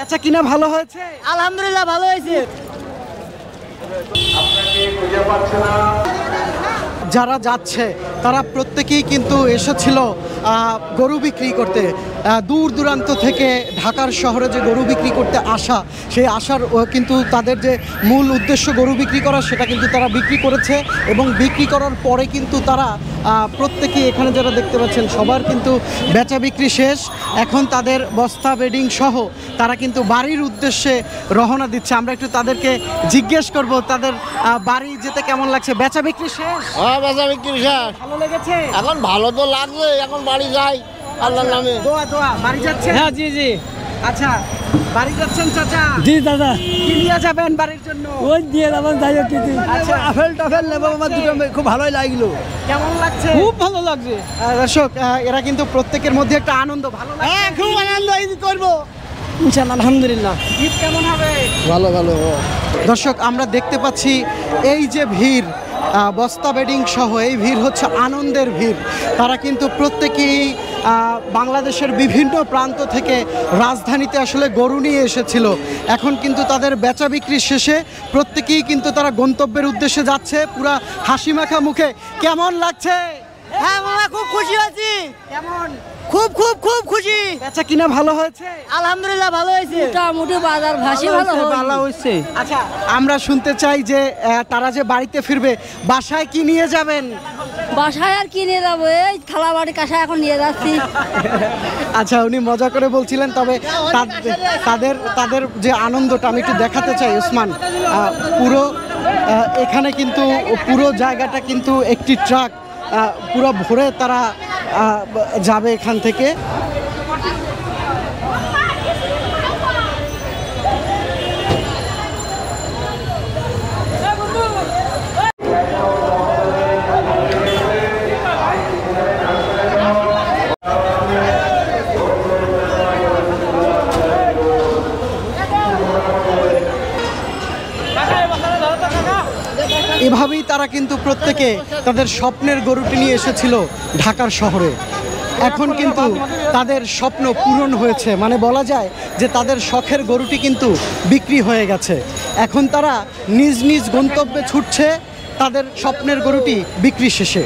বেচা কিনা ভালো হয়েছে? আলহামদুলিল্লাহ ভালো হয়েছে। যারা যাচ্ছে তারা প্রত্যেকেই কিন্তু এসেছিল গরু বিক্রি করতে। দূর দূরান্ত থেকে ঢাকার শহরে যে গরু বিক্রি করতে আসা, সেই আসার কিন্তু তাদের যে মূল উদ্দেশ্য গরু বিক্রি করা, সেটা কিন্তু তারা বিক্রি করেছে। এবং বিক্রি করার পরে কিন্তু তারা প্রত্যেকেই এখানে যারা দেখতে পাচ্ছেন সবার কিন্তু বেচা বিক্রি শেষ। এখন তাদের বস্তা বেডিং সহ তারা কিন্তু বাড়ির উদ্দেশ্যে রওনা দিচ্ছে। আমরা একটু তাদেরকে জিজ্ঞেস করব তাদের বাড়ি যেতে কেমন লাগছে। বেচা বিক্রি শেষ? বেচা বিক্রি শেষ। ভালো লেগেছে? এখন ভালো তো লাগবে, এখন বাড়ি যাই আল্লাহর নামে। দোয়া দোয়া। বাড়ি যাচ্ছেন? হ্যাঁ জি জি। আচ্ছা, বাড়ি যাচ্ছেন চাচা? জি দাদা। কি নিয়ে যাবেন বাড়ির জন্য? ওই দিয়ে যাবেন যাই হোক কিছু। আচ্ছা, আপেল টাফেল নেবো, আমার দুটো খুব ভালোই লাগলো। কেমন লাগছে? খুব ভালো লাগছে দর্শক, এরা কিন্তু প্রত্যেকের মধ্যে একটা আনন্দ, ভালো লাগছে। হ্যাঁ খুব আনন্দ করবো ইনশাআল্লাহ। আলহামদুলিল্লাহ। ঈদ কেমন হবে? ভালো ভালো। দর্শক, আমরা দেখতে পাচ্ছি এই যে ভিড়, বস্তা বেডিং সহ এই ভিড় হচ্ছে আনন্দের ভিড়। তারা কিন্তু প্রত্যেকেই বাংলাদেশের বিভিন্ন প্রান্ত থেকে রাজধানীতে আসলে গরু নিয়ে এসেছিল। এখন কিন্তু তাদের বেচা বিক্রি শেষে প্রত্যেকেই কিন্তু তারা গন্তব্যের উদ্দেশ্যে যাচ্ছে পুরা হাসি মাখা মুখে। কেমন লাগছে? হ্যাঁ মামা খুব খুশি হয়েছি। কেমন? খুব খুব খুব খুশি। বেচা কিনা ভালো হয়েছে? আলহামদুলিল্লাহ ভালো হয়েছে। মোটামুটি বাজার ভাসি ভালো হয়েছে। আচ্ছা, আমরা শুনতে চাই যে তারা যে বাড়িতে ফিরবে, বাসায় কি নিয়ে যাবেন? বাসায় আর কি নিয়ে যাবো, এই থালা বাড়ি কাঁসা এখন নিয়ে যাচ্ছি। আচ্ছা, উনি মজা করে বলছিলেন। তবে তাদের তাদের যে আনন্দটা আমি একটু দেখাতে চাই ওসমান। পুরো এখানে কিন্তু পুরো জায়গাটা কিন্তু একটি ট্রাক পুরো ভরে তারা যাবে এখান থেকে। এভাবেই তারা কিন্তু প্রত্যেকে তাদের স্বপ্নের গরুটি নিয়ে এসেছিল ঢাকার শহরে। এখন কিন্তু তাদের স্বপ্ন পূরণ হয়েছে, মানে বলা যায় যে তাদের শখের গরুটি কিন্তু বিক্রি হয়ে গেছে। এখন তারা নিজ নিজ গন্তব্যে ছুটছে তাদের স্বপ্নের গরুটি বিক্রি শেষে।